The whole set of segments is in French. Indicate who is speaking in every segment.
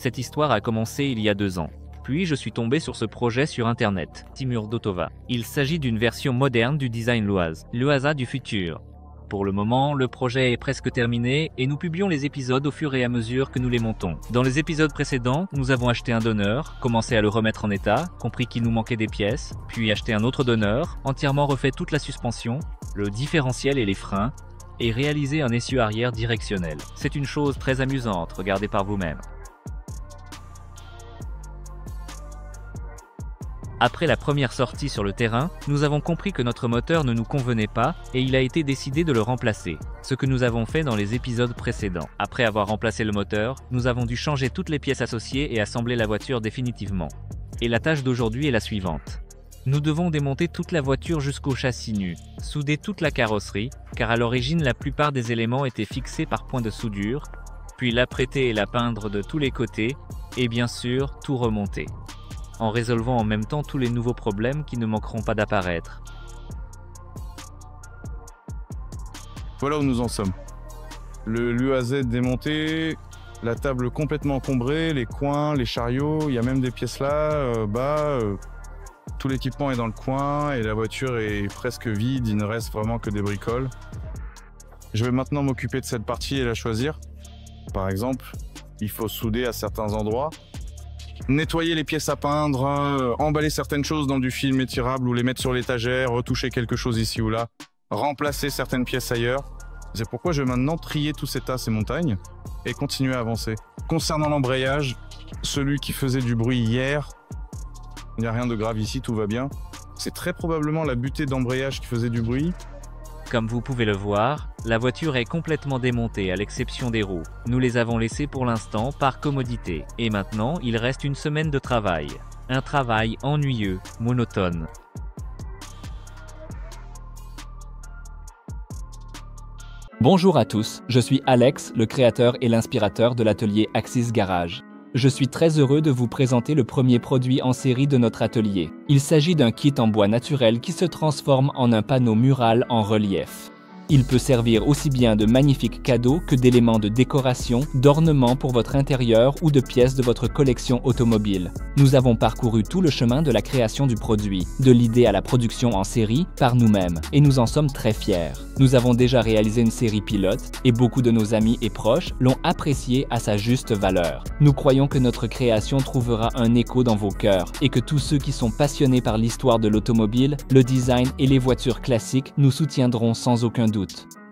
Speaker 1: Cette histoire a commencé il y a 2 ans. Puis je suis tombé sur ce projet sur internet, Timur Dotova. Il s'agit d'une version moderne du design Loaz, l'Oasa du futur. Pour le moment, le projet est presque terminé et nous publions les épisodes au fur et à mesure que nous les montons. Dans les épisodes précédents, nous avons acheté un donneur, commencé à le remettre en état, compris qu'il nous manquait des pièces, puis acheté un autre donneur, entièrement refait toute la suspension, le différentiel et les freins, et réalisé un essieu arrière directionnel. C'est une chose très amusante, regardez par vous-même. Après la première sortie sur le terrain, nous avons compris que notre moteur ne nous convenait pas et il a été décidé de le remplacer, ce que nous avons fait dans les épisodes précédents. Après avoir remplacé le moteur, nous avons dû changer toutes les pièces associées et assembler la voiture définitivement. Et la tâche d'aujourd'hui est la suivante. Nous devons démonter toute la voiture jusqu'au châssis nu, souder toute la carrosserie, car à l'origine la plupart des éléments étaient fixés par point de soudure, puis l'apprêter et la peindre de tous les côtés, et bien sûr tout remonter, en résolvant en même temps tous les nouveaux problèmes qui ne manqueront pas d'apparaître.
Speaker 2: Voilà où nous en sommes. L'UAZ démonté, la table complètement encombrée, les coins, les chariots, il y a même des pièces là, tout l'équipement est dans le coin et la voiture est presque vide, il ne reste vraiment que des bricoles. Je vais maintenant m'occuper de cette partie et la choisir. Par exemple, il faut souder à certains endroits, nettoyer les pièces à peindre, emballer certaines choses dans du film étirable ou les mettre sur l'étagère, retoucher quelque chose ici ou là, remplacer certaines pièces ailleurs. C'est pourquoi je vais maintenant trier tous ces tas, ces montagnes et continuer à avancer. Concernant l'embrayage, celui qui faisait du bruit hier, il n'y a rien de grave ici, tout va bien. C'est très probablement la butée d'embrayage qui faisait du bruit.
Speaker 1: Comme vous pouvez le voir, la voiture est complètement démontée à l'exception des roues. Nous les avons laissées pour l'instant par commodité. Et maintenant, il reste une semaine de travail. Un travail ennuyeux, monotone.
Speaker 3: Bonjour à tous, je suis Alex, le créateur et l'inspirateur de l'atelier Axis Garage. Je suis très heureux de vous présenter le premier produit en série de notre atelier. Il s'agit d'un kit en bois naturel qui se transforme en un panneau mural en relief. Il peut servir aussi bien de magnifiques cadeaux que d'éléments de décoration, d'ornements pour votre intérieur ou de pièces de votre collection automobile. Nous avons parcouru tout le chemin de la création du produit, de l'idée à la production en série, par nous-mêmes, et nous en sommes très fiers. Nous avons déjà réalisé une série pilote et beaucoup de nos amis et proches l'ont apprécié à sa juste valeur. Nous croyons que notre création trouvera un écho dans vos cœurs et que tous ceux qui sont passionnés par l'histoire de l'automobile, le design et les voitures classiques nous soutiendront sans aucun doute.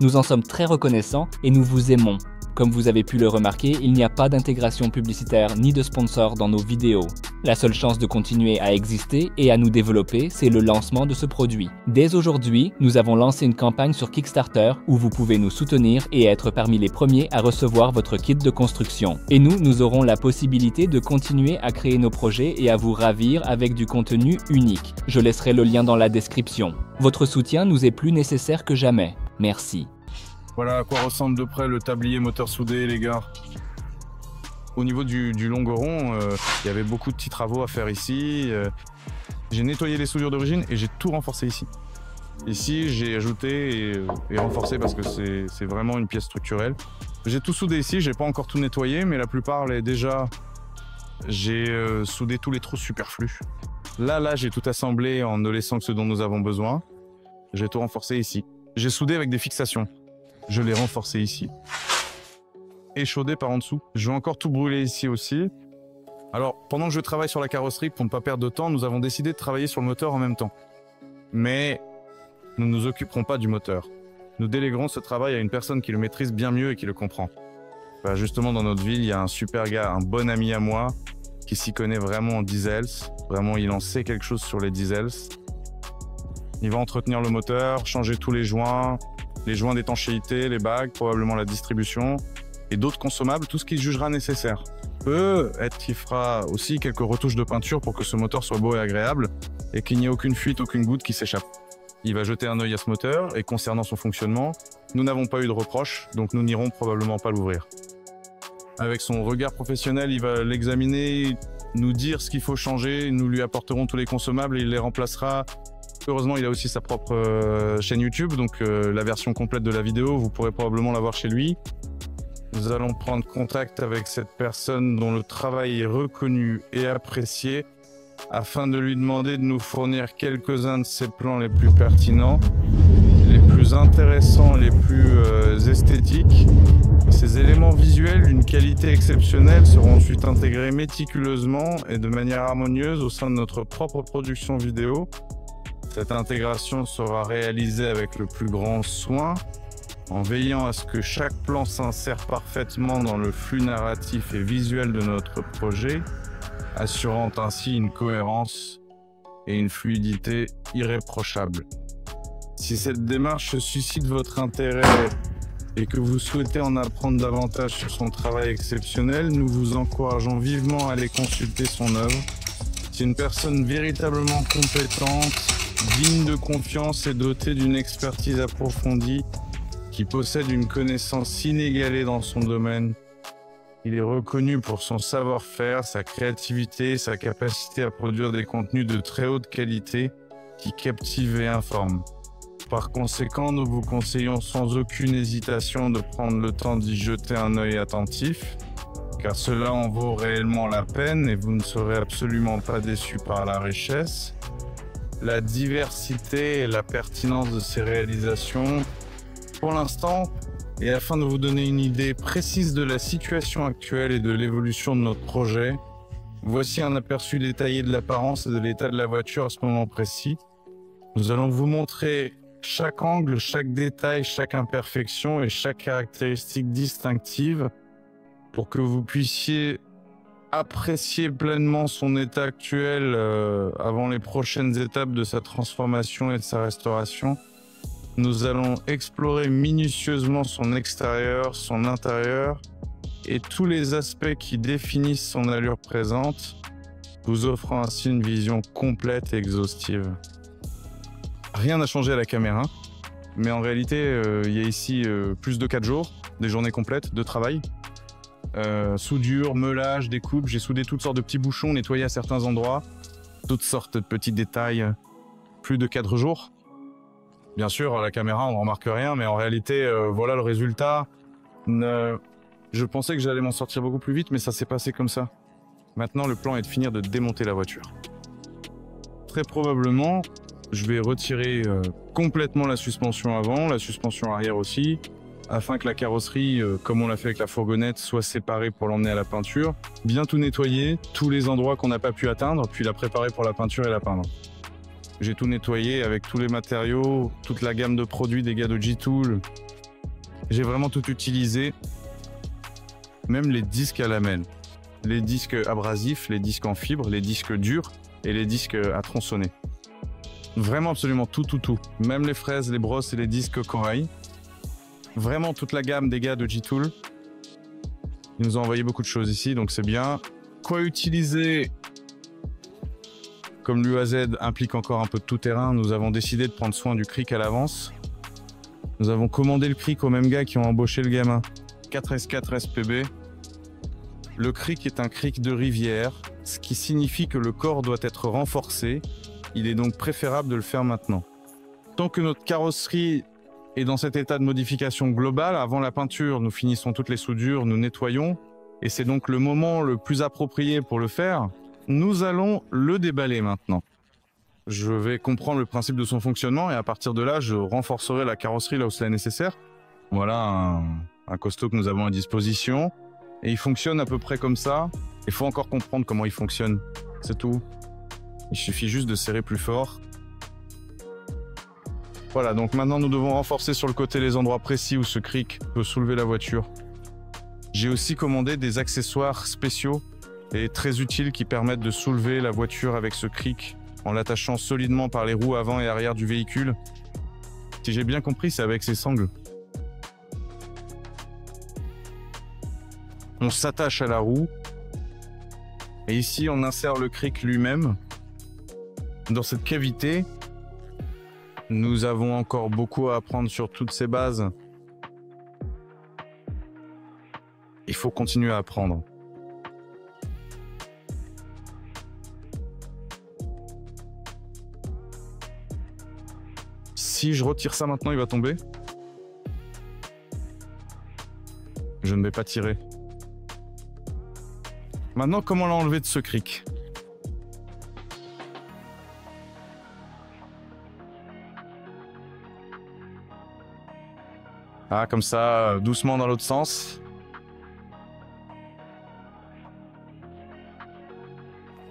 Speaker 3: Nous en sommes très reconnaissants et nous vous aimons. Comme vous avez pu le remarquer, il n'y a pas d'intégration publicitaire ni de sponsor dans nos vidéos. La seule chance de continuer à exister et à nous développer, c'est le lancement de ce produit. Dès aujourd'hui, nous avons lancé une campagne sur Kickstarter où vous pouvez nous soutenir et être parmi les premiers à recevoir votre kit de construction. Et nous aurons la possibilité de continuer à créer nos projets et à vous ravir avec du contenu unique. Je laisserai le lien dans la description. Votre soutien nous est plus nécessaire que jamais. Merci.
Speaker 2: Voilà à quoi ressemble de près le tablier moteur soudé, les gars. Au niveau du longeron, il y avait beaucoup de petits travaux à faire ici. J'ai nettoyé les soudures d'origine et j'ai tout renforcé ici. Ici, j'ai ajouté et renforcé parce que c'est vraiment une pièce structurelle. J'ai tout soudé ici, j'ai pas encore tout nettoyé, mais la plupart, déjà, j'ai soudé tous les trous superflus. Là, j'ai tout assemblé en ne laissant que ce dont nous avons besoin. J'ai tout renforcé ici. J'ai soudé avec des fixations. Je l'ai renforcé ici. Échaudé par en dessous. Je vais encore tout brûler ici aussi. Alors, pendant que je travaille sur la carrosserie, pour ne pas perdre de temps, nous avons décidé de travailler sur le moteur en même temps. Mais nous ne nous occuperons pas du moteur. Nous déléguerons ce travail à une personne qui le maîtrise bien mieux et qui le comprend. Bah, justement, dans notre ville, il y a un super gars, un bon ami à moi, qui s'y connaît vraiment en diesels. Vraiment, il en sait quelque chose sur les diesels. Il va entretenir le moteur, changer tous les joints d'étanchéité, les bagues, probablement la distribution et d'autres consommables, tout ce qu'il jugera nécessaire. Il fera aussi quelques retouches de peinture pour que ce moteur soit beau et agréable et qu'il n'y ait aucune fuite, aucune goutte qui s'échappe. Il va jeter un œil à ce moteur et concernant son fonctionnement, nous n'avons pas eu de reproches, donc nous n'irons probablement pas l'ouvrir. Avec son regard professionnel, il va l'examiner, nous dire ce qu'il faut changer, nous lui apporterons tous les consommables et il les remplacera. Heureusement, il a aussi sa propre chaîne YouTube, donc la version complète de la vidéo, vous pourrez probablement la voir chez lui. Nous allons prendre contact avec cette personne dont le travail est reconnu et apprécié afin de lui demander de nous fournir quelques-uns de ses plans les plus pertinents, les plus intéressants, les plus esthétiques. Ces éléments visuels d'une qualité exceptionnelle seront ensuite intégrés méticuleusement et de manière harmonieuse au sein de notre propre production vidéo. Cette intégration sera réalisée avec le plus grand soin, en veillant à ce que chaque plan s'insère parfaitement dans le flux narratif et visuel de notre projet, assurant ainsi une cohérence et une fluidité irréprochables. Si cette démarche suscite votre intérêt et que vous souhaitez en apprendre davantage sur son travail exceptionnel, nous vous encourageons vivement à aller consulter son œuvre. C'est une personne véritablement compétente, digne de confiance et dotée d'une expertise approfondie, qui possède une connaissance inégalée dans son domaine. Il est reconnu pour son savoir-faire, sa créativité, sa capacité à produire des contenus de très haute qualité qui captivent et informent. Par conséquent, nous vous conseillons sans aucune hésitation de prendre le temps d'y jeter un œil attentif, car cela en vaut réellement la peine et vous ne serez absolument pas déçus par la richesse, la diversité et la pertinence de ces réalisations. Pour l'instant, et afin de vous donner une idée précise de la situation actuelle et de l'évolution de notre projet, voici un aperçu détaillé de l'apparence et de l'état de la voiture à ce moment précis. Nous allons vous montrer chaque angle, chaque détail, chaque imperfection et chaque caractéristique distinctive pour que vous puissiez apprécier pleinement son état actuel avant les prochaines étapes de sa transformation et de sa restauration. Nous allons explorer minutieusement son extérieur, son intérieur et tous les aspects qui définissent son allure présente, vous offrant ainsi une vision complète et exhaustive. Rien n'a changé à la caméra, mais en réalité, il y a ici plus de 4 jours, des journées complètes de travail. Soudure, meulage, découpe, j'ai soudé toutes sortes de petits bouchons, nettoyé à certains endroits, toutes sortes de petits détails, plus de 4 jours. Bien sûr, à la caméra, on ne remarque rien, mais en réalité, voilà le résultat. Je pensais que j'allais m'en sortir beaucoup plus vite, mais ça s'est passé comme ça. Maintenant, le plan est de finir de démonter la voiture. Très probablement, je vais retirer complètement la suspension avant, la suspension arrière aussi, afin que la carrosserie, comme on l'a fait avec la fourgonnette, soit séparée pour l'emmener à la peinture. Bien tout nettoyer, tous les endroits qu'on n'a pas pu atteindre, puis la préparer pour la peinture et la peindre. J'ai tout nettoyé avec tous les matériaux, toute la gamme de produits des gars de G-Tool. J'ai vraiment tout utilisé, même les disques à lamelles, les disques abrasifs, les disques en fibre, les disques durs et les disques à tronçonner. Vraiment absolument tout. Même les fraises, les brosses et les disques corail. Vraiment toute la gamme des gars de G-Tool. Ils nous ont envoyé beaucoup de choses ici, donc c'est bien. Quoi utiliser? Comme l'UAZ implique encore un peu de tout-terrain, nous avons décidé de prendre soin du cric à l'avance. Nous avons commandé le cric aux mêmes gars qui ont embauché le gamin. 4S4 SPB. Le cric est un cric de rivière, ce qui signifie que le corps doit être renforcé. Il est donc préférable de le faire maintenant. Tant que notre carrosserie est dans cet état de modification globale, avant la peinture, nous finissons toutes les soudures, nous nettoyons, et c'est donc le moment le plus approprié pour le faire. Nous allons le déballer maintenant. Je vais comprendre le principe de son fonctionnement et à partir de là, je renforcerai la carrosserie là où c'est nécessaire. Voilà un costaud que nous avons à disposition. Et il fonctionne à peu près comme ça. Il faut encore comprendre comment il fonctionne. C'est tout. Il suffit juste de serrer plus fort. Voilà, donc maintenant nous devons renforcer sur le côté les endroits précis où ce cric peut soulever la voiture. J'ai aussi commandé des accessoires spéciaux et très utiles qui permettent de soulever la voiture avec ce cric en l'attachant solidement par les roues avant et arrière du véhicule. Si j'ai bien compris, c'est avec ces sangles. On s'attache à la roue et ici on insère le cric lui-même. Dans cette cavité, nous avons encore beaucoup à apprendre sur toutes ces bases. Il faut continuer à apprendre. Si je retire ça maintenant, il va tomber. Je ne vais pas tirer. Maintenant, comment l'enlever de ce cric? Ah, comme ça, doucement dans l'autre sens.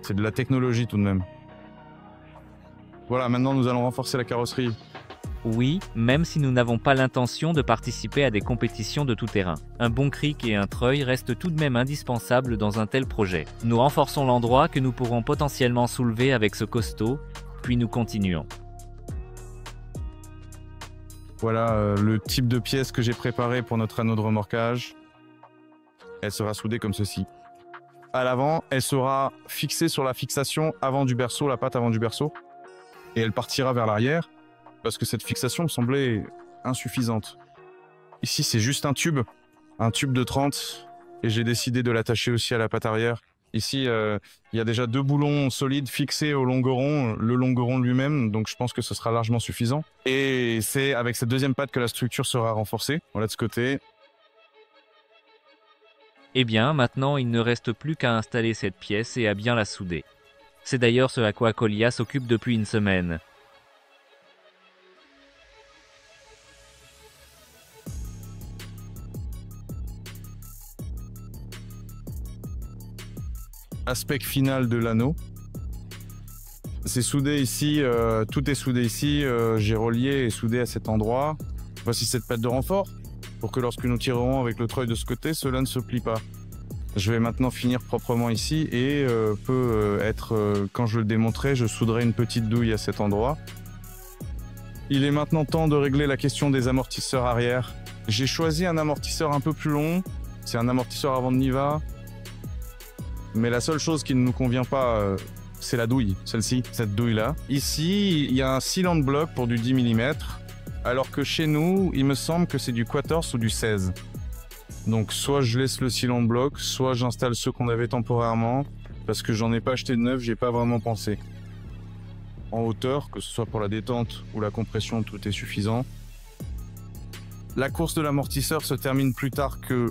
Speaker 2: C'est de la technologie tout de même. Voilà, maintenant nous allons renforcer la carrosserie.
Speaker 1: Oui, même si nous n'avons pas l'intention de participer à des compétitions de tout terrain. Un bon cric et un treuil restent tout de même indispensables dans un tel projet. Nous renforçons l'endroit que nous pourrons potentiellement soulever avec ce costaud, puis nous continuons.
Speaker 2: Voilà le type de pièce que j'ai préparé pour notre anneau de remorquage. Elle sera soudée comme ceci. À l'avant, elle sera fixée sur la fixation avant du berceau, la patte avant du berceau. Et elle partira vers l'arrière, parce que cette fixation me semblait insuffisante. Ici, c'est juste un tube de 30, et j'ai décidé de l'attacher aussi à la patte arrière. Ici, il y a déjà 2 boulons solides fixés au longueron, le longueron lui-même, donc je pense que ce sera largement suffisant. Et c'est avec cette deuxième patte que la structure sera renforcée. Voilà de ce côté.
Speaker 1: Eh bien, maintenant, il ne reste plus qu'à installer cette pièce et à bien la souder. C'est d'ailleurs ce à quoi Colia s'occupe depuis une semaine.
Speaker 2: Aspect final de l'anneau. C'est soudé ici, tout est soudé ici, j'ai relié et soudé à cet endroit. Voici cette patte de renfort, pour que lorsque nous tirerons avec le treuil de ce côté, cela ne se plie pas. Je vais maintenant finir proprement ici et quand je le démonterai, je souderai une petite douille à cet endroit. Il est maintenant temps de régler la question des amortisseurs arrière. J'ai choisi un amortisseur un peu plus long, c'est un amortisseur avant de Niva. Mais la seule chose qui ne nous convient pas, c'est la douille, celle-ci, cette douille-là. Ici, il y a un cylinder bloc pour du 10 mm, alors que chez nous, il me semble que c'est du 14 ou du 16. Donc soit je laisse le cylinder bloc, soit j'installe ceux qu'on avait temporairement, parce que j'en ai pas acheté de neuf, j'y ai pas vraiment pensé. En hauteur, que ce soit pour la détente ou la compression, tout est suffisant. La course de l'amortisseur se termine plus tard que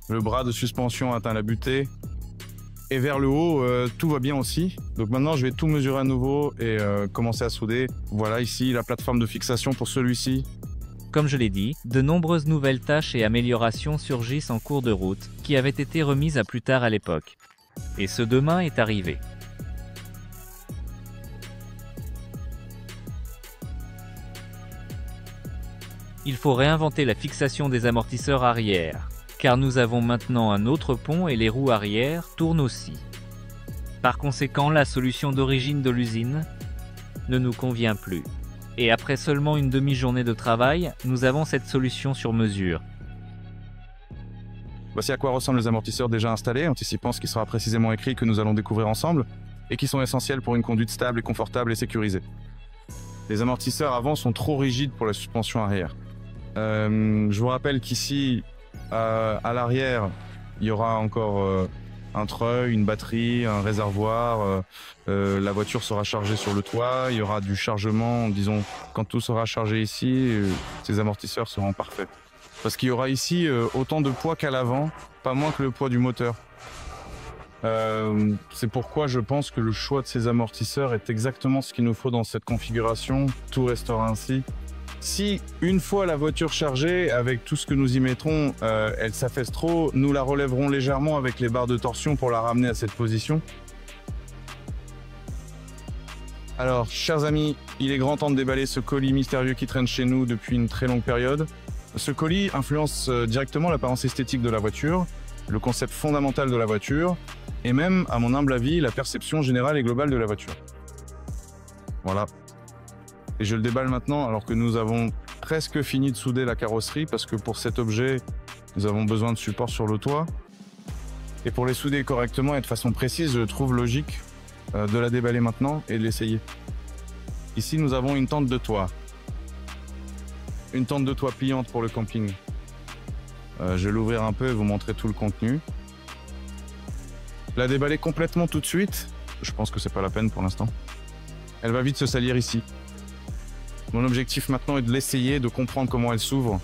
Speaker 2: le bras de suspension atteint la butée. Et vers le haut, tout va bien aussi. Donc maintenant, je vais tout mesurer à nouveau et commencer à souder. Voilà ici la plateforme de fixation pour celui-ci.
Speaker 1: Comme je l'ai dit, de nombreuses nouvelles tâches et améliorations surgissent en cours de route, qui avaient été remises à plus tard à l'époque. Et ce demain est arrivé. Il faut réinventer la fixation des amortisseurs arrière, car nous avons maintenant un autre pont et les roues arrière tournent aussi. Par conséquent, la solution d'origine de l'usine ne nous convient plus. Et après seulement une demi-journée de travail, nous avons cette solution sur mesure.
Speaker 2: Voici à quoi ressemblent les amortisseurs déjà installés, anticipant ce qui sera précisément écrit que nous allons découvrir ensemble, et qui sont essentiels pour une conduite stable et confortable et sécurisée. Les amortisseurs avant sont trop rigides pour la suspension arrière. Je vous rappelle qu'ici, à l'arrière, il y aura encore un treuil, une batterie, un réservoir. La voiture sera chargée sur le toit. Il y aura du chargement. Disons, quand tout sera chargé ici, ces amortisseurs seront parfaits. Parce qu'il y aura ici autant de poids qu'à l'avant, pas moins que le poids du moteur. C'est pourquoi je pense que le choix de ces amortisseurs est exactement ce qu'il nous faut dans cette configuration. Tout restera ainsi. Si, une fois la voiture chargée, avec tout ce que nous y mettrons, elle s'affaisse trop, nous la relèverons légèrement avec les barres de torsion pour la ramener à cette position. Alors, chers amis, il est grand temps de déballer ce colis mystérieux qui traîne chez nous depuis une très longue période. Ce colis influence directement l'apparence esthétique de la voiture, le concept fondamental de la voiture, et même, à mon humble avis, la perception générale et globale de la voiture. Voilà. Et je le déballe maintenant alors que nous avons presque fini de souder la carrosserie parce que pour cet objet, nous avons besoin de support sur le toit. Et pour les souder correctement et de façon précise, je trouve logique de la déballer maintenant et de l'essayer. Ici, nous avons une tente de toit. Une tente de toit pliante pour le camping. Je vais l'ouvrir un peu et vous montrer tout le contenu. La déballer complètement tout de suite, je pense que c'est pas la peine pour l'instant. Elle va vite se salir ici. Mon objectif maintenant est de l'essayer, de comprendre comment elle s'ouvre.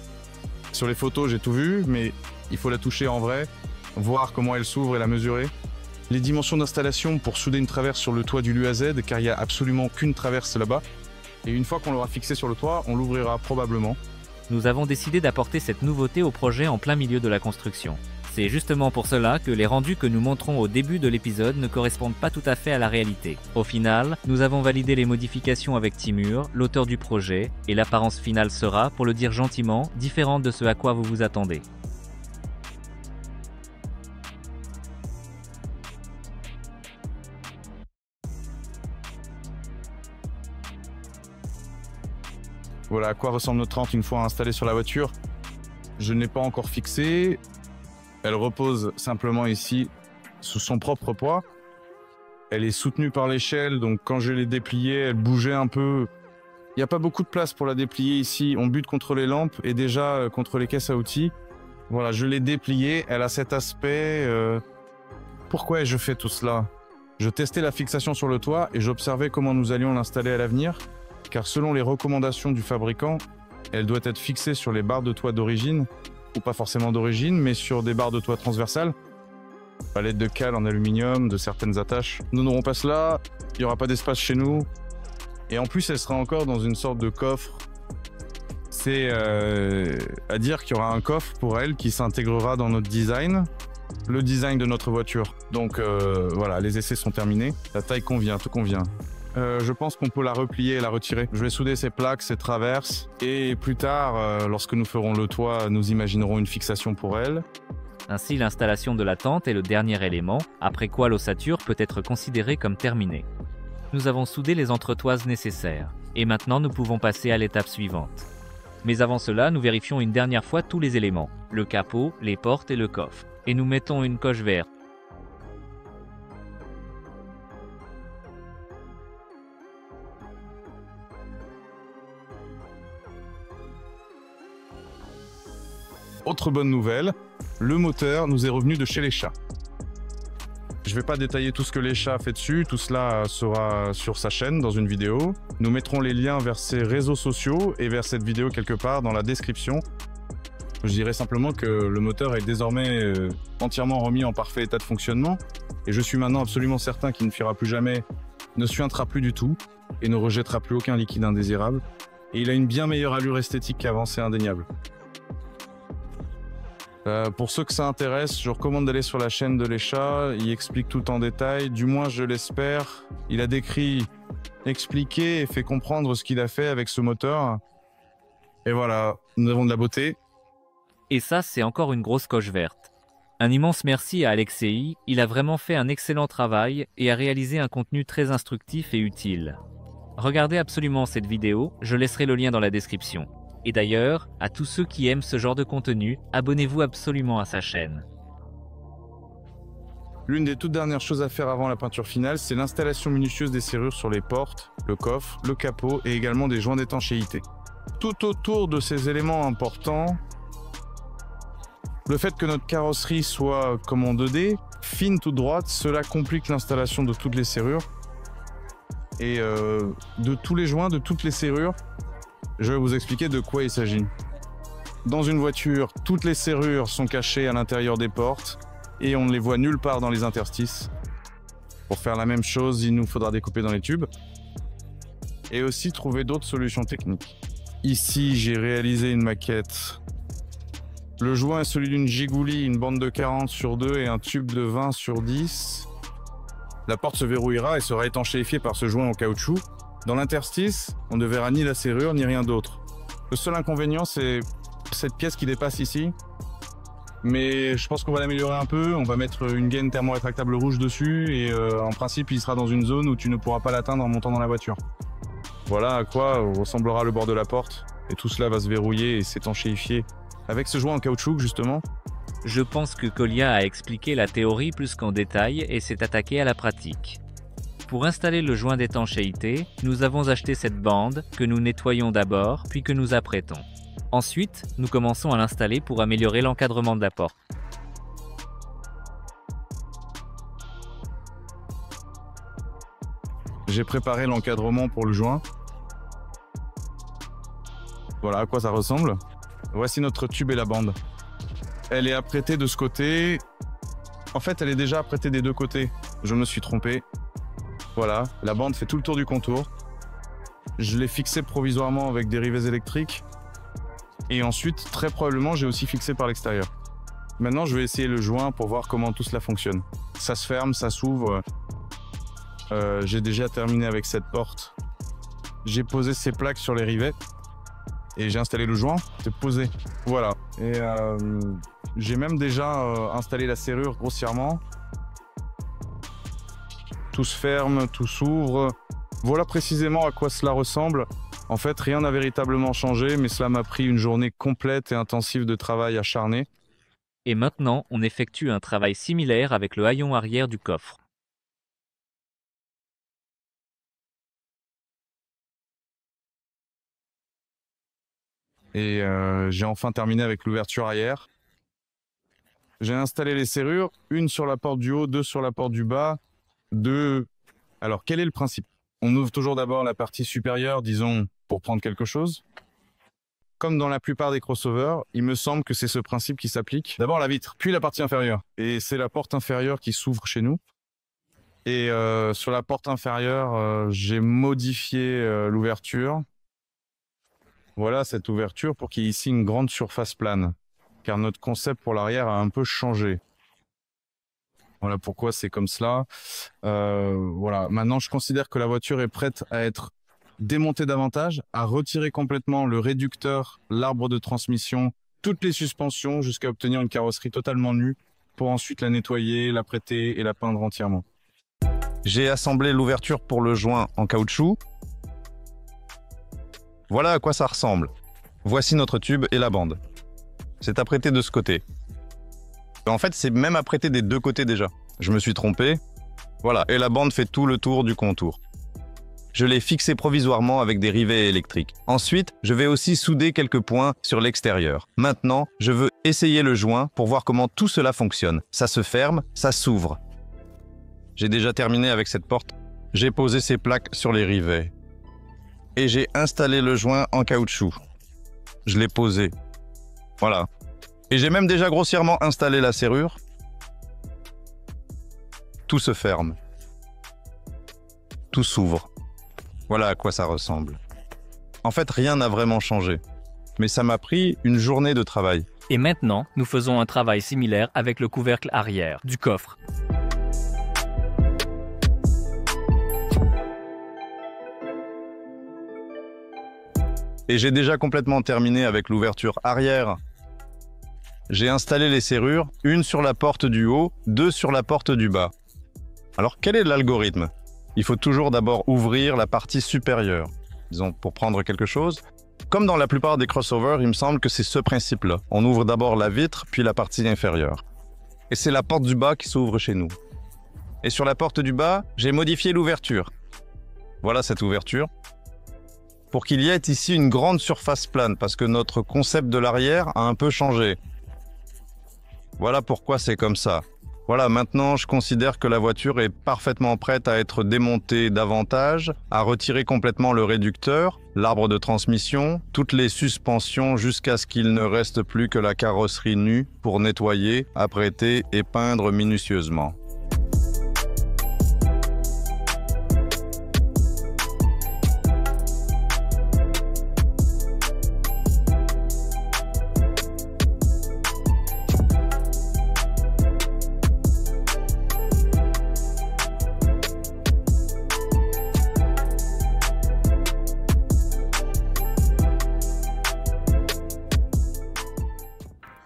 Speaker 2: Sur les photos, j'ai tout vu, mais il faut la toucher en vrai, voir comment elle s'ouvre et la mesurer. Les dimensions d'installation pour souder une traverse sur le toit du l'UAZ, car il n'y a absolument qu'une traverse là-bas. Et une fois qu'on l'aura fixée sur le toit, on l'ouvrira probablement.
Speaker 1: Nous avons décidé d'apporter cette nouveauté au projet en plein milieu de la construction. C'est justement pour cela que les rendus que nous montrons au début de l'épisode ne correspondent pas tout à fait à la réalité. Au final, nous avons validé les modifications avec Timur, l'auteur du projet, et l'apparence finale sera, pour le dire gentiment, différente de ce à quoi vous vous attendez.
Speaker 2: Voilà à quoi ressemble notre tente une fois installée sur la voiture. Je ne l'ai pas encore fixée. Elle repose simplement ici sous son propre poids. Elle est soutenue par l'échelle, donc quand je l'ai dépliée, elle bougeait un peu. Il n'y a pas beaucoup de place pour la déplier ici. On bute contre les lampes et déjà contre les caisses à outils. Voilà, je l'ai dépliée. Elle a cet aspect... Pourquoi ai-je fait tout cela? Je testais la fixation sur le toit et j'observais comment nous allions l'installer à l'avenir. Car selon les recommandations du fabricant, elle doit être fixée sur les barres de toit d'origine, ou pas forcément d'origine, mais sur des barres de toit transversales, à l'aide de cales en aluminium, de certaines attaches. Nous n'aurons pas cela, il n'y aura pas d'espace chez nous, et en plus elle sera encore dans une sorte de coffre. C'est à dire qu'il y aura un coffre pour elle qui s'intégrera dans notre design, le design de notre voiture. Donc voilà, les essais sont terminés, la taille convient, tout convient. Je pense qu'on peut la replier et la retirer. Je vais souder ces plaques, ces traverses, et plus tard, lorsque nous ferons le toit, nous imaginerons une fixation pour elle.
Speaker 1: Ainsi, l'installation de la tente est le dernier élément, après quoi l'ossature peut être considérée comme terminée. Nous avons soudé les entretoises nécessaires, et maintenant nous pouvons passer à l'étape suivante. Mais avant cela, nous vérifions une dernière fois tous les éléments, le capot, les portes et le coffre, et nous mettons une coche verte.
Speaker 2: Autre bonne nouvelle, le moteur nous est revenu de chez les chats. Je ne vais pas détailler tout ce que les chats fait dessus, tout cela sera sur sa chaîne dans une vidéo. Nous mettrons les liens vers ses réseaux sociaux et vers cette vidéo quelque part dans la description. Je dirais simplement que le moteur est désormais entièrement remis en parfait état de fonctionnement et je suis maintenant absolument certain qu'il ne fuira plus jamais, ne suintera plus du tout et ne rejettera plus aucun liquide indésirable. Et il a une bien meilleure allure esthétique qu'avant, c'est indéniable. Pour ceux que ça intéresse, je recommande d'aller sur la chaîne de l'Échat, il explique tout en détail, du moins je l'espère. Il a décrit, expliqué et fait comprendre ce qu'il a fait avec ce moteur. Et voilà, nous avons de la beauté.
Speaker 1: Et ça, c'est encore une grosse coche verte. Un immense merci à Alexei, il a vraiment fait un excellent travail et a réalisé un contenu très instructif et utile. Regardez absolument cette vidéo, je laisserai le lien dans la description. Et d'ailleurs, à tous ceux qui aiment ce genre de contenu, abonnez-vous absolument à sa chaîne.
Speaker 2: L'une des toutes dernières choses à faire avant la peinture finale, c'est l'installation minutieuse des serrures sur les portes, le coffre, le capot et également des joints d'étanchéité. Tout autour de ces éléments importants, le fait que notre carrosserie soit comme en 2D, fine toute droite, cela complique l'installation de toutes les serrures. Et de tous les joints, de toutes les serrures, je vais vous expliquer de quoi il s'agit. Dans une voiture, toutes les serrures sont cachées à l'intérieur des portes et on ne les voit nulle part dans les interstices. Pour faire la même chose, il nous faudra découper dans les tubes et aussi trouver d'autres solutions techniques. Ici, j'ai réalisé une maquette. Le joint est celui d'une Gigouli, une bande de 40/2 et un tube de 20/10. La porte se verrouillera et sera étanchéifiée par ce joint en caoutchouc. Dans l'interstice, on ne verra ni la serrure ni rien d'autre. Le seul inconvénient, c'est cette pièce qui dépasse ici. Mais je pense qu'on va l'améliorer un peu. On va mettre une gaine thermo-rétractable rouge dessus et en principe, il sera dans une zone où tu ne pourras pas l'atteindre en montant dans la voiture. Voilà à quoi ressemblera le bord de la porte. Et tout cela va se verrouiller et s'étanchéifier avec ce joint en caoutchouc, justement.
Speaker 1: Je pense que Kolia a expliqué la théorie plus qu'en détail et s'est attaqué à la pratique. Pour installer le joint d'étanchéité, nous avons acheté cette bande que nous nettoyons d'abord, puis que nous apprêtons. Ensuite, nous commençons à l'installer pour améliorer l'encadrement de la porte.
Speaker 2: J'ai préparé l'encadrement pour le joint. Voilà à quoi ça ressemble. Voici notre tube et la bande. Elle est apprêtée de ce côté. En fait, elle est déjà apprêtée des deux côtés. Je me suis trompé. Voilà, la bande fait tout le tour du contour. Je l'ai fixée provisoirement avec des rivets électriques. Et ensuite, très probablement, j'ai aussi fixé par l'extérieur. Maintenant, je vais essayer le joint pour voir comment tout cela fonctionne. Ça se ferme, ça s'ouvre. J'ai déjà terminé avec cette porte. J'ai posé ces plaques sur les rivets. Et j'ai installé le joint, c'est posé. Voilà. Et j'ai même déjà installé la serrure grossièrement. Tout se ferme, tout s'ouvre. Voilà précisément à quoi cela ressemble. En fait, rien n'a véritablement changé, mais cela m'a pris une journée complète et intensive de travail acharné.
Speaker 1: Et maintenant, on effectue un travail similaire avec le haillon arrière du coffre.
Speaker 2: Et j'ai enfin terminé avec l'ouverture arrière. J'ai installé les serrures, une sur la porte du haut, deux sur la porte du bas. Alors, quel est le principe? On ouvre toujours d'abord la partie supérieure, disons, pour prendre quelque chose. Comme dans la plupart des crossovers, il me semble que c'est ce principe qui s'applique. D'abord la vitre, puis la partie inférieure. Et c'est la porte inférieure qui s'ouvre chez nous. Et sur la porte inférieure, j'ai modifié l'ouverture. Voilà cette ouverture pour qu'il y ait ici une grande surface plane. Car notre concept pour l'arrière a un peu changé. Voilà pourquoi c'est comme cela. Voilà. Maintenant, je considère que la voiture est prête à être démontée davantage, à retirer complètement le réducteur, l'arbre de transmission, toutes les suspensions jusqu'à obtenir une carrosserie totalement nue pour ensuite la nettoyer, la prêter et la peindre entièrement.
Speaker 4: J'ai assemblé l'ouverture pour le joint en caoutchouc. Voilà à quoi ça ressemble. Voici notre tube et la bande. C'est apprêté de ce côté. En fait, c'est même apprêté des deux côtés déjà. Je me suis trompé. Voilà, et la bande fait tout le tour du contour. Je l'ai fixé provisoirement avec des rivets électriques. Ensuite, je vais aussi souder quelques points sur l'extérieur. Maintenant, je veux essayer le joint pour voir comment tout cela fonctionne. Ça se ferme, ça s'ouvre. J'ai déjà terminé avec cette porte. J'ai posé ces plaques sur les rivets. Et j'ai installé le joint en caoutchouc. Je l'ai posé. Voilà. Et j'ai même déjà grossièrement installé la serrure. Tout se ferme. Tout s'ouvre. Voilà à quoi ça ressemble. En fait, rien n'a vraiment changé. Mais ça m'a pris une journée de travail.
Speaker 3: Et maintenant, nous faisons un travail similaire avec le couvercle arrière du coffre.
Speaker 4: Et j'ai déjà complètement terminé avec l'ouverture arrière. J'ai installé les serrures, une sur la porte du haut, deux sur la porte du bas. Alors quel est l'algorithme? Il faut toujours d'abord ouvrir la partie supérieure, disons pour prendre quelque chose. Comme dans la plupart des crossovers, il me semble que c'est ce principe-là. On ouvre d'abord la vitre, puis la partie inférieure. Et c'est la porte du bas qui s'ouvre chez nous. Et sur la porte du bas, j'ai modifié l'ouverture. Voilà cette ouverture. Pour qu'il y ait ici une grande surface plane, parce que notre concept de l'arrière a un peu changé. Voilà pourquoi c'est comme ça. Voilà, maintenant je considère que la voiture est parfaitement prête à être démontée davantage, à retirer complètement le réducteur, l'arbre de transmission, toutes les suspensions jusqu'à ce qu'il ne reste plus que la carrosserie nue pour nettoyer, apprêter et peindre minutieusement.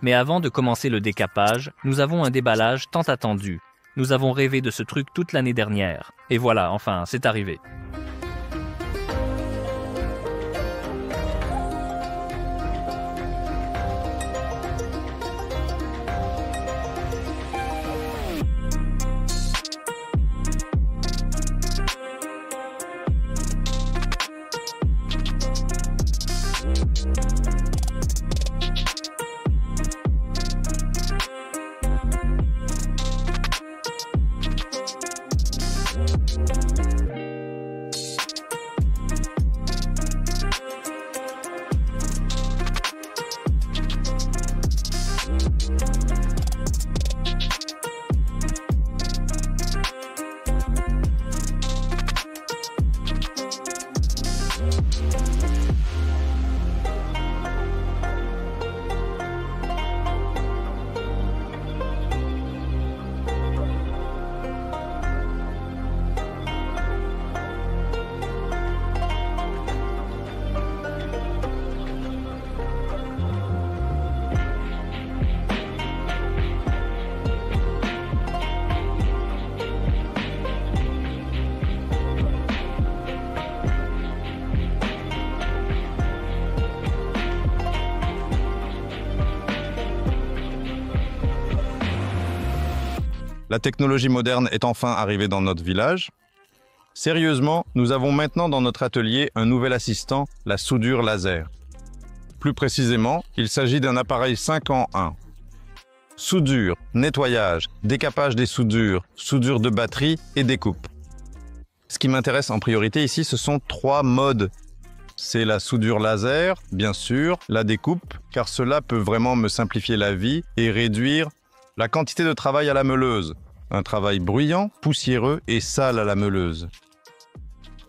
Speaker 3: Mais avant de commencer le décapage, nous avons un déballage tant attendu. Nous avons rêvé de ce truc toute l'année dernière. Et voilà, enfin, c'est arrivé.
Speaker 4: La technologie moderne est enfin arrivée dans notre village. Sérieusement, nous avons maintenant dans notre atelier un nouvel assistant, la soudure laser. Plus précisément, il s'agit d'un appareil 5 en 1. Soudure, nettoyage, décapage des soudures, soudure de batterie et découpe. Ce qui m'intéresse en priorité ici, ce sont 3 modes. C'est la soudure laser, bien sûr, la découpe, car cela peut vraiment me simplifier la vie et réduire la quantité de travail à la meuleuse. Un travail bruyant, poussiéreux et sale à la meuleuse.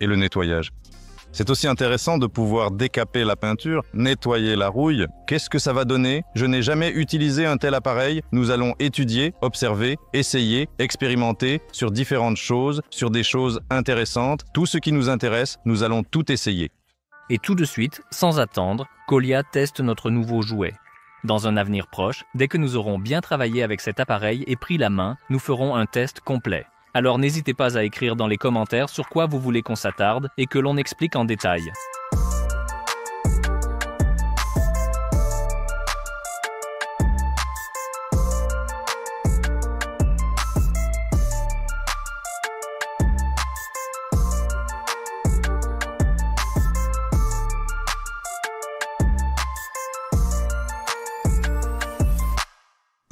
Speaker 4: Et le nettoyage. C'est aussi intéressant de pouvoir décaper la peinture, nettoyer la rouille. Qu'est-ce que ça va donner? Je n'ai jamais utilisé un tel appareil. Nous allons étudier, observer, essayer, expérimenter sur différentes choses, sur des choses intéressantes. Tout ce qui nous intéresse, nous allons tout essayer.
Speaker 3: Et tout de suite, sans attendre, Colia teste notre nouveau jouet. Dans un avenir proche, dès que nous aurons bien travaillé avec cet appareil et pris la main, nous ferons un test complet. Alors n'hésitez pas à écrire dans les commentaires sur quoi vous voulez qu'on s'attarde et que l'on explique en détail.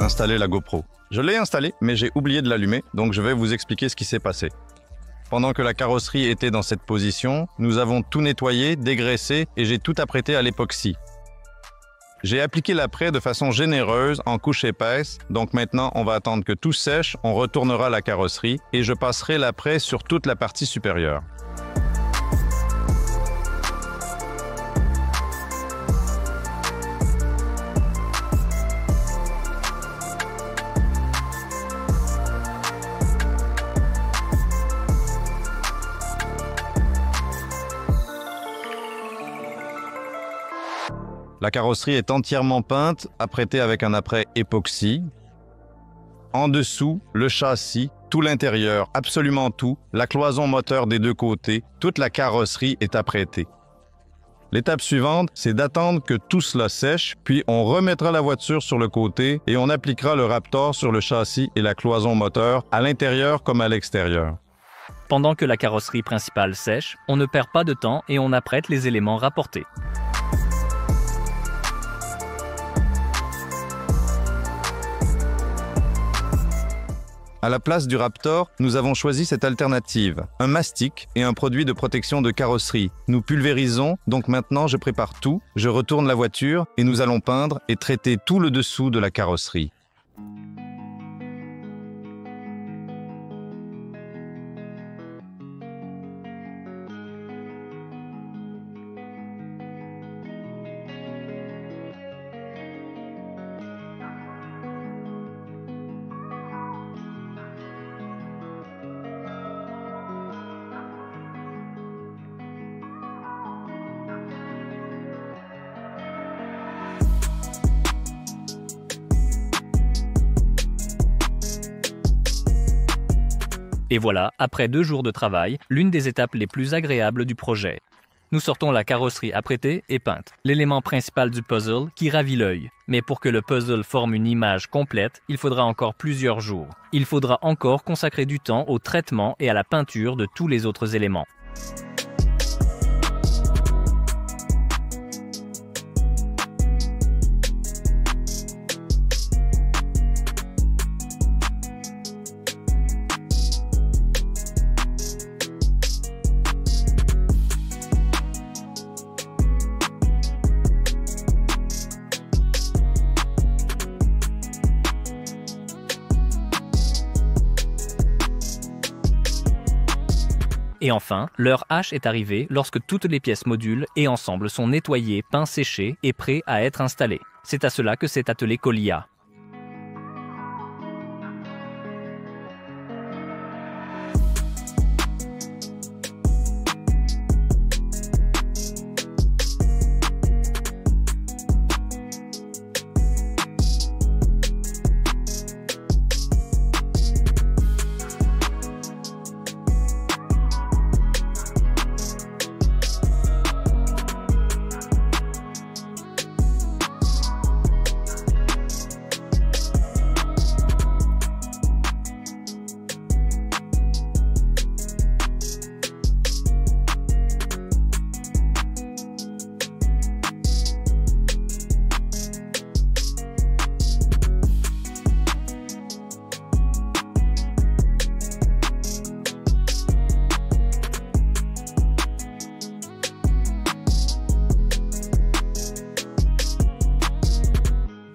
Speaker 4: Installer la GoPro. Je l'ai installée, mais j'ai oublié de l'allumer, donc je vais vous expliquer ce qui s'est passé. Pendant que la carrosserie était dans cette position, nous avons tout nettoyé, dégraissé et j'ai tout apprêté à l'époxy. J'ai appliqué l'apprêt de façon généreuse en couche épaisse, donc maintenant on va attendre que tout sèche, on retournera la carrosserie et je passerai l'apprêt sur toute la partie supérieure. La carrosserie est entièrement peinte, apprêtée avec un apprêt époxy. En dessous, le châssis, tout l'intérieur, absolument tout, la cloison moteur des 2 côtés, toute la carrosserie est apprêtée. L'étape suivante, c'est d'attendre que tout cela sèche, puis on remettra la voiture sur le côté et on appliquera le Raptor sur le châssis et la cloison moteur, à l'intérieur comme à l'extérieur.
Speaker 3: Pendant que la carrosserie principale sèche, on ne perd pas de temps et on apprête les éléments rapportés.
Speaker 4: À la place du Raptor, nous avons choisi cette alternative, un mastic et un produit de protection de carrosserie. Nous pulvérisons, donc maintenant je prépare tout, je retourne la voiture et nous allons peindre et traiter tout le dessous de la carrosserie.
Speaker 3: Et voilà, après 2 jours de travail, l'une des étapes les plus agréables du projet. Nous sortons la carrosserie apprêtée et peinte, l'élément principal du puzzle qui ravit l'œil. Mais pour que le puzzle forme une image complète, il faudra encore plusieurs jours. Il faudra encore consacrer du temps au traitement et à la peinture de tous les autres éléments. Et enfin, l'heure H est arrivée lorsque toutes les pièces modules et ensembles sont nettoyées, peints, séchés et prêts à être installés. C'est à cela que s'est attelé Colia.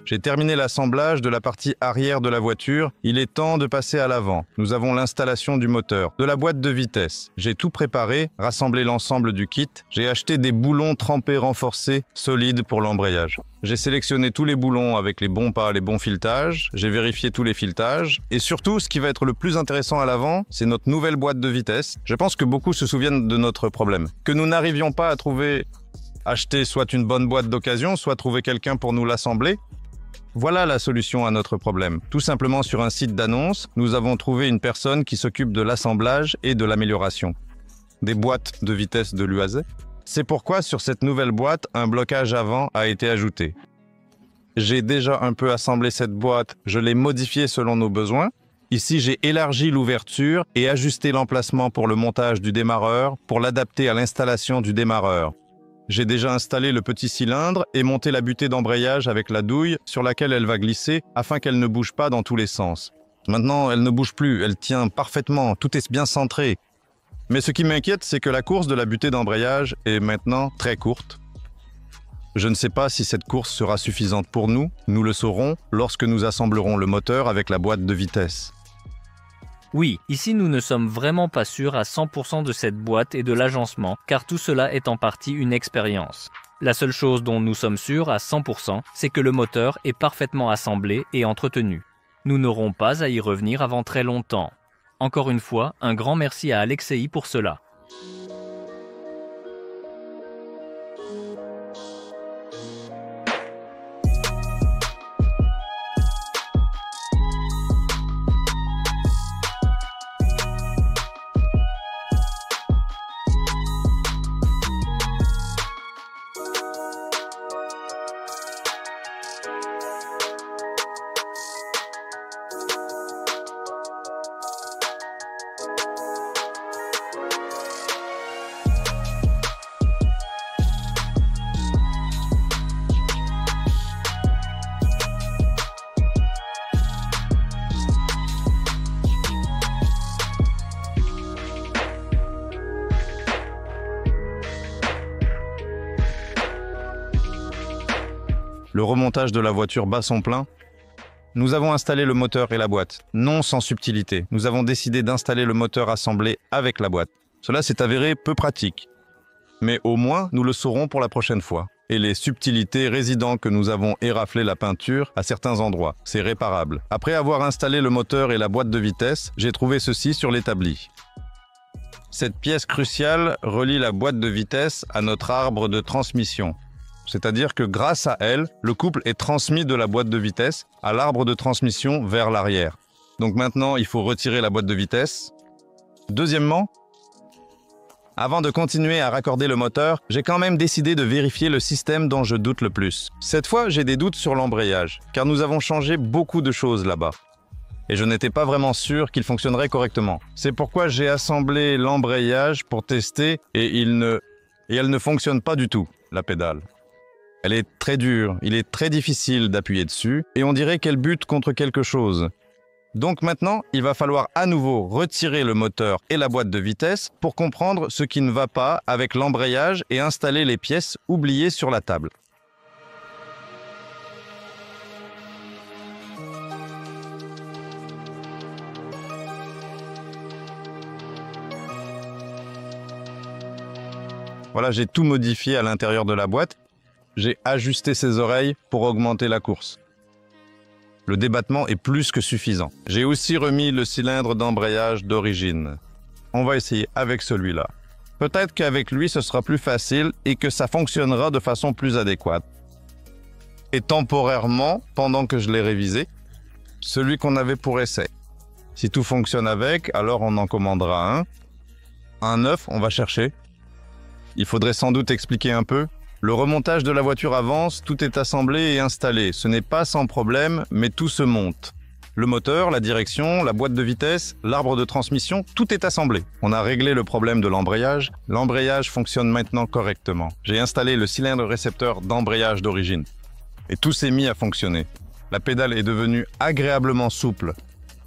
Speaker 4: J'ai terminé l'assemblage de la partie arrière de la voiture. Il est temps de passer à l'avant. Nous avons l'installation du moteur, de la boîte de vitesse. J'ai tout préparé, rassemblé l'ensemble du kit. J'ai acheté des boulons trempés renforcés, solides pour l'embrayage. J'ai sélectionné tous les boulons avec les bons pas, les bons filetages. J'ai vérifié tous les filetages. Et surtout, ce qui va être le plus intéressant à l'avant, c'est notre nouvelle boîte de vitesse. Je pense que beaucoup se souviennent de notre problème. Que nous n'arrivions pas à acheter soit une bonne boîte d'occasion, soit trouver quelqu'un pour nous l'assembler. Voilà la solution à notre problème. Tout simplement sur un site d'annonce, nous avons trouvé une personne qui s'occupe de l'assemblage et de l'amélioration des boîtes de vitesse de l'UAZ. C'est pourquoi sur cette nouvelle boîte, un blocage avant a été ajouté. J'ai déjà un peu assemblé cette boîte, je l'ai modifiée selon nos besoins. Ici, j'ai élargi l'ouverture et ajusté l'emplacement pour le montage du démarreur pour l'adapter à l'installation du démarreur. J'ai déjà installé le petit cylindre et monté la butée d'embrayage avec la douille sur laquelle elle va glisser afin qu'elle ne bouge pas dans tous les sens. Maintenant, elle ne bouge plus, elle tient parfaitement, tout est bien centré. Mais ce qui m'inquiète, c'est que la course de la butée d'embrayage est maintenant très courte. Je ne sais pas si cette course sera suffisante pour nous, nous le saurons lorsque nous assemblerons le moteur avec la boîte de vitesse.
Speaker 3: Oui, ici nous ne sommes vraiment pas sûrs à 100% de cette boîte et de l'agencement, car tout cela est en partie une expérience. La seule chose dont nous sommes sûrs à 100%, c'est que le moteur est parfaitement assemblé et entretenu. Nous n'aurons pas à y revenir avant très longtemps. Encore une fois, un grand merci à Alexei pour cela.
Speaker 4: Le remontage de la voiture bat son plein. Nous avons installé le moteur et la boîte, non sans subtilité. Nous avons décidé d'installer le moteur assemblé avec la boîte. Cela s'est avéré peu pratique. Mais au moins, nous le saurons pour la prochaine fois. Et les subtilités résidant que nous avons éraflé la peinture à certains endroits. C'est réparable. Après avoir installé le moteur et la boîte de vitesse, j'ai trouvé ceci sur l'établi. Cette pièce cruciale relie la boîte de vitesse à notre arbre de transmission. C'est-à-dire que grâce à elle, le couple est transmis de la boîte de vitesse à l'arbre de transmission vers l'arrière. Donc maintenant, il faut retirer la boîte de vitesse. Deuxièmement, avant de continuer à raccorder le moteur, j'ai quand même décidé de vérifier le système dont je doute le plus. Cette fois, j'ai des doutes sur l'embrayage, car nous avons changé beaucoup de choses là-bas. Et je n'étais pas vraiment sûr qu'il fonctionnerait correctement. C'est pourquoi j'ai assemblé l'embrayage pour tester et elle ne fonctionne pas du tout, la pédale. Elle est très dure, il est très difficile d'appuyer dessus et on dirait qu'elle bute contre quelque chose. Donc maintenant, il va falloir à nouveau retirer le moteur et la boîte de vitesse pour comprendre ce qui ne va pas avec l'embrayage et installer les pièces oubliées sur la table. Voilà, j'ai tout modifié à l'intérieur de la boîte. J'ai ajusté ses oreilles pour augmenter la course. Le débattement est plus que suffisant. J'ai aussi remis le cylindre d'embrayage d'origine. On va essayer avec celui-là. Peut-être qu'avec lui, ce sera plus facile et que ça fonctionnera de façon plus adéquate. Et temporairement, pendant que je l'ai révisé, celui qu'on avait pour essai. Si tout fonctionne avec, alors on en commandera un. Un neuf, on va chercher. Il faudrait sans doute expliquer un peu. Le remontage de la voiture avance, tout est assemblé et installé. Ce n'est pas sans problème, mais tout se monte. Le moteur, la direction, la boîte de vitesse, l'arbre de transmission, tout est assemblé. On a réglé le problème de l'embrayage. L'embrayage fonctionne maintenant correctement. J'ai installé le cylindre récepteur d'embrayage d'origine. Et tout s'est mis à fonctionner. La pédale est devenue agréablement souple.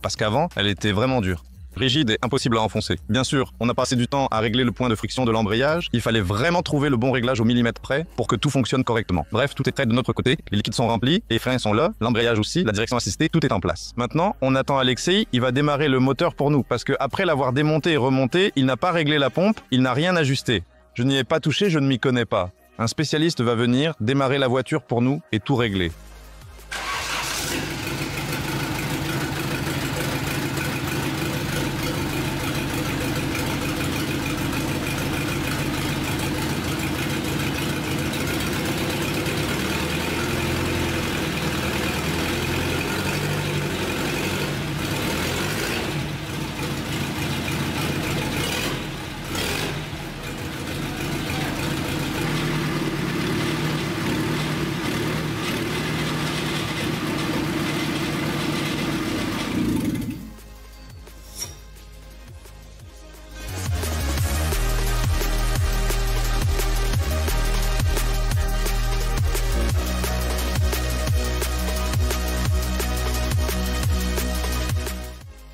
Speaker 4: Parce qu'avant, elle était vraiment dure. rigide et impossible à enfoncer. Bien sûr, on a passé du temps à régler le point de friction de l'embrayage. Il fallait vraiment trouver le bon réglage au millimètre près pour que tout fonctionne correctement. Bref, tout est prêt de notre côté. Les liquides sont remplis, les freins sont là, l'embrayage aussi, la direction assistée, tout est en place. Maintenant, on attend Alexei, il va démarrer le moteur pour nous parce que après l'avoir démonté et remonté, il n'a pas réglé la pompe, il n'a rien ajusté. Je n'y ai pas touché, je ne m'y connais pas. Un spécialiste va venir, démarrer la voiture pour nous et tout régler.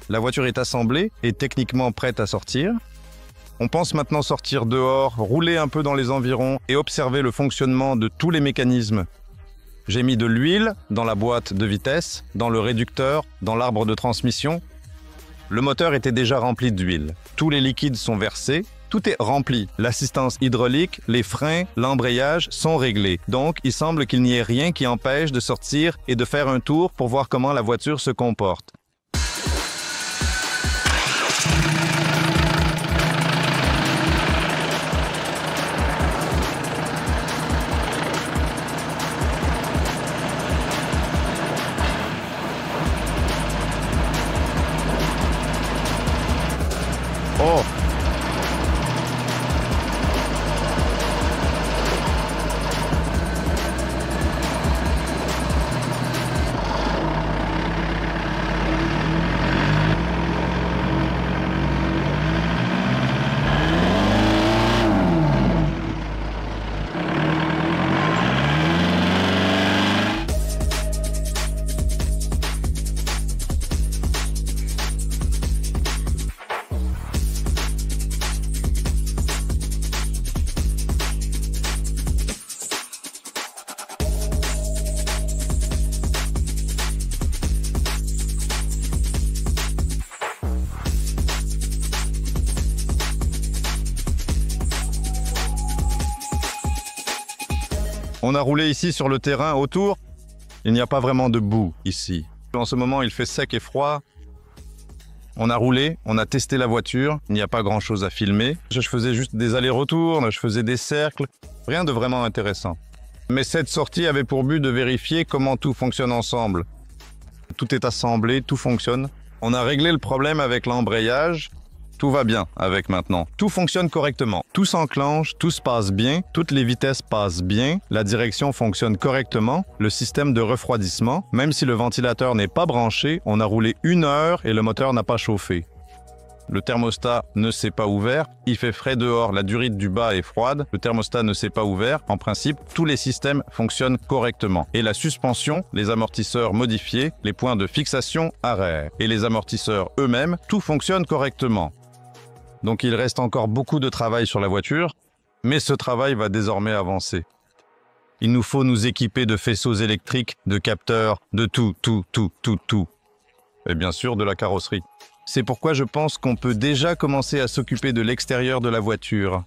Speaker 4: La voiture est assemblée et techniquement prête à sortir. On pense maintenant sortir dehors, rouler un peu dans les environs et observer le fonctionnement de tous les mécanismes. J'ai mis de l'huile dans la boîte de vitesse, dans le réducteur, dans l'arbre de transmission. Le moteur était déjà rempli d'huile. Tous les liquides sont versés. Tout est rempli. L'assistance hydraulique, les freins, l'embrayage sont réglés. Donc, il semble qu'il n'y ait rien qui empêche de sortir et de faire un tour pour voir comment la voiture se comporte. Oh! On a roulé ici sur le terrain autour. Il n'y a pas vraiment de boue ici. En ce moment, il fait sec et froid. On a roulé, on a testé la voiture. Il n'y a pas grand-chose à filmer. Je faisais juste des allers-retours, je faisais des cercles. Rien de vraiment intéressant. Mais cette sortie avait pour but de vérifier comment tout fonctionne ensemble. Tout est assemblé, tout fonctionne. On a réglé le problème avec l'embrayage. Tout va bien avec maintenant. Tout fonctionne correctement. Tout s'enclenche, tout se passe bien, toutes les vitesses passent bien, la direction fonctionne correctement, le système de refroidissement, même si le ventilateur n'est pas branché, on a roulé 1 heure et le moteur n'a pas chauffé. Le thermostat ne s'est pas ouvert, il fait frais dehors, la durite du bas est froide, le thermostat ne s'est pas ouvert, en principe, tous les systèmes fonctionnent correctement. Et la suspension, les amortisseurs modifiés, les points de fixation arrêt et les amortisseurs eux-mêmes, tout fonctionne correctement. Donc il reste encore beaucoup de travail sur la voiture, mais ce travail va désormais avancer. Il nous faut nous équiper de faisceaux électriques, de capteurs, de tout. Et bien sûr de la carrosserie. C'est pourquoi je pense qu'on peut déjà commencer à s'occuper de l'extérieur de la voiture.